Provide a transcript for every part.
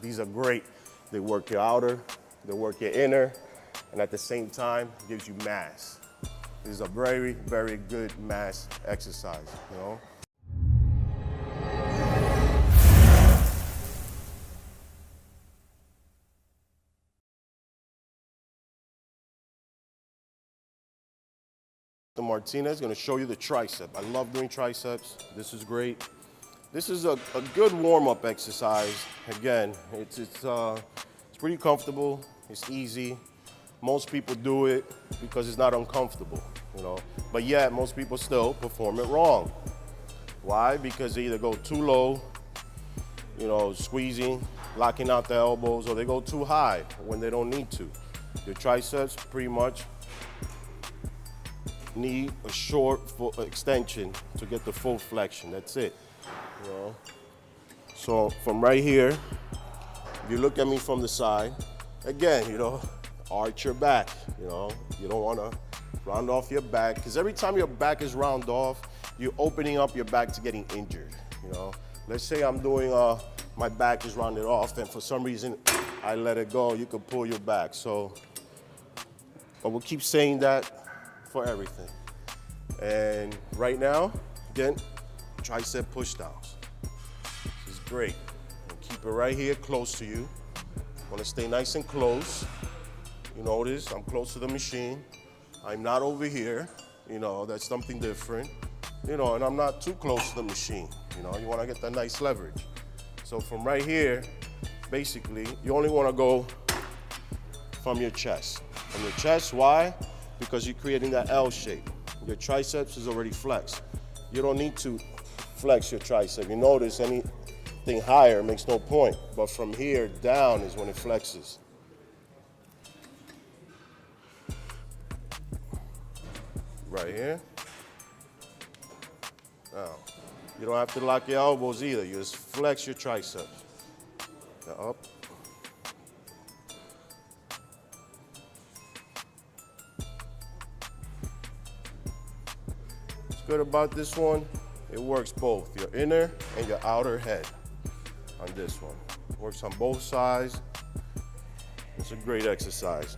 These are great. They work your outer, they work your inner, and at the same time, gives you mass. This is a very, very good mass exercise, you know? Martinez is going to show you the tricep. I love doing triceps. This is great. This is a good warm-up exercise. Again, it's pretty comfortable. It's easy. Most people do it because it's not uncomfortable, you know. But yet, most people still perform it wrong. Why? Because they either go too low, you know, squeezing, locking out the elbows, or they go too high when they don't need to. Your triceps pretty much need a short full extension to get the full flexion. That's it. You know? So from right here, if you look at me from the side, again, you know, arch your back. You know, you don't want to round off your back, because every time your back is round off, you're opening up your back to getting injured. You know, let's say I'm doing my back is rounded off, and for some reason I let it go. You could pull your back. So, but we'll keep saying that for everything. And right now, again, tricep push downs. This is great. And keep it right here close to you. Want to stay nice and close. You notice I'm close to the machine. I'm not over here. You know, that's something different. You know, and I'm not too close to the machine. You know, you want to get that nice leverage. So from right here, basically, you only want to go from your chest. From your chest, why? Because you're creating that L shape. Your triceps is already flexed. You don't need to flex your tricep. You notice anything higher makes no point, but from here down is when it flexes. Right here. Now, you don't have to lock your elbows either. You just flex your triceps. Now up. Good about this one, it works both your inner and your outer head on this one. It works on both sides. It's a great exercise.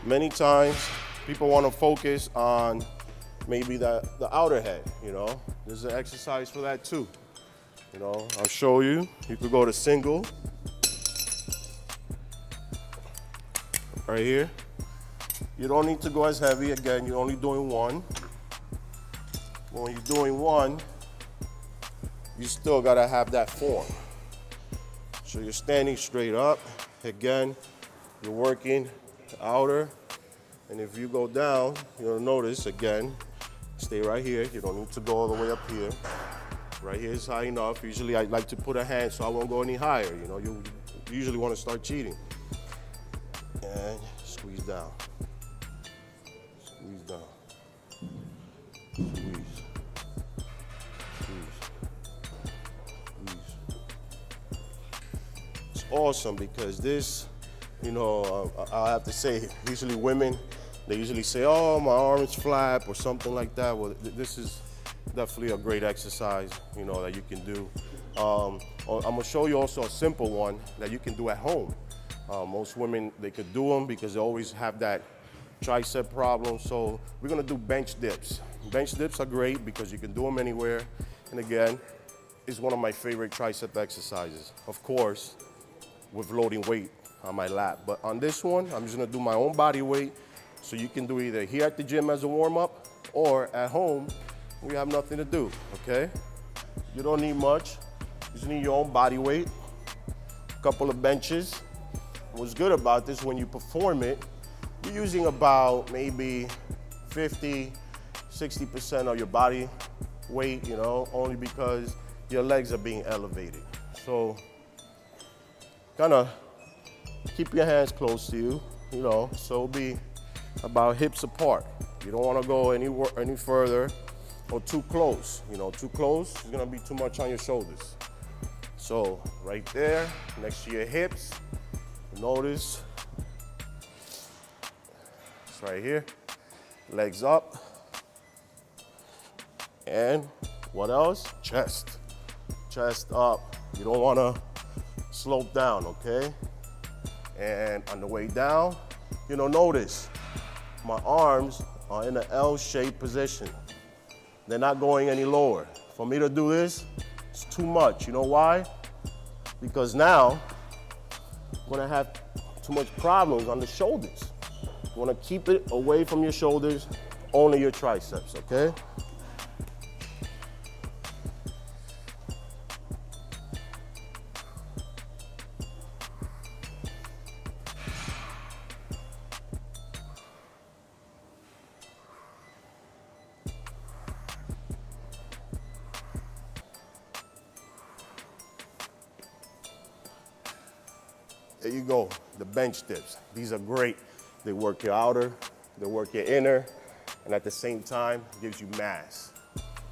Many times people want to focus on maybe the outer head, you know. There's an exercise for that too. You know, I'll show you. You could go to single. Right here. You don't need to go as heavy. Again, you're only doing one. When you're doing one, you still gotta have that form. So you're standing straight up. Again, you're working the outer. And if you go down, you'll notice, again, stay right here. You don't need to go all the way up here. Right here is high enough. Usually I like to put a hand so I won't go any higher. You know, you usually wanna start cheating. And squeeze down. Squeeze down. Squeeze. It's awesome because this, you know, I have to say, usually women, they usually say, oh, my arm is flat or something like that. Well, this is definitely a great exercise, you know, that you can do. I'm gonna show you also a simple one that you can do at home. Most women, they could do them because they always have that tricep problem. So we're gonna do bench dips. Bench dips are great because you can do them anywhere. And again, it's one of my favorite tricep exercises. Of course, with loading weight on my lap. But on this one, I'm just gonna do my own body weight. So you can do either here at the gym as a warm-up or at home, we have nothing to do, okay? You don't need much. You just need your own body weight, a couple of benches. What's good about this, when you perform it, you're using about maybe 50, 60% of your body weight, you know, only because your legs are being elevated. So kind of keep your hands close to you, you know, so it'll be about hips apart. You don't want to go any further or too close. You know, too close is going to be too much on your shoulders. So right there, next to your hips, notice it's right here, legs up, and what else? Chest up. You don't want to slope down, okay? And on the way down, notice my arms are in an L-shaped position. They're not going any lower. For me to do this, it's too much. You know why? Because now I'm gonna have too much problems on the shoulders. You wanna keep it away from your shoulders, only your triceps, okay? There you go, the bench dips. These are great. They work your outer, they work your inner, and at the same time, gives you mass.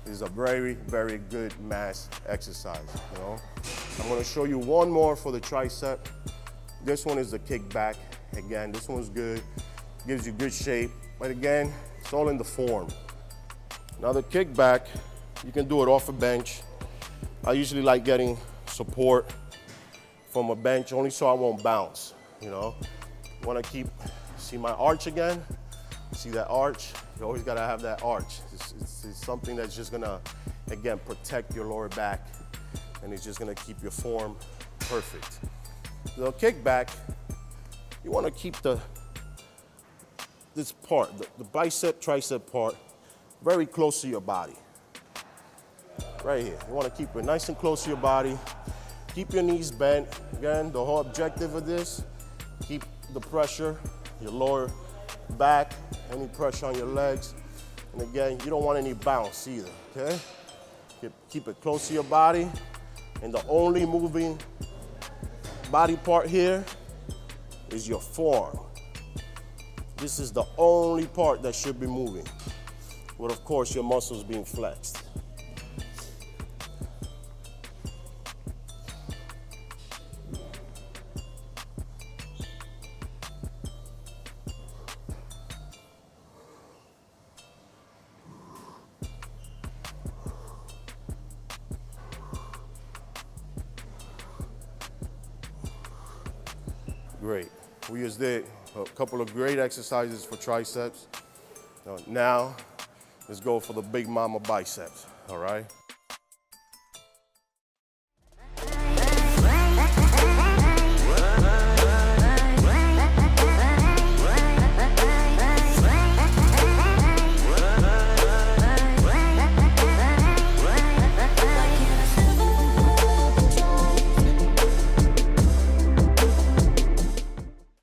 This is a very, very good mass exercise, I'm gonna show you one more for the tricep. This one is the kickback. Again, this one's good, gives you good shape, but again, it's all in the form. Now the kickback, you can do it off a bench. I usually like getting support from a bench only so I won't bounce, Want to see my arch again? See that arch? You always got to have that arch. It's something that's just going to, again, protect your lower back, and it's just going to keep your form perfect. The kickback, you want to keep this part, the bicep, tricep part, very close to your body. Right here. You want to keep it nice and close to your body. Keep your knees bent. Again, the whole objective of this, keep the pressure, your lower back, any pressure on your legs. And again, you don't want any bounce either, okay? Keep it close to your body. And the only moving body part here is your forearm. This is the only part that should be moving, with of course your muscles being flexed. Great. We just did a couple of great exercises for triceps. Now, let's go for the big mama biceps, all right?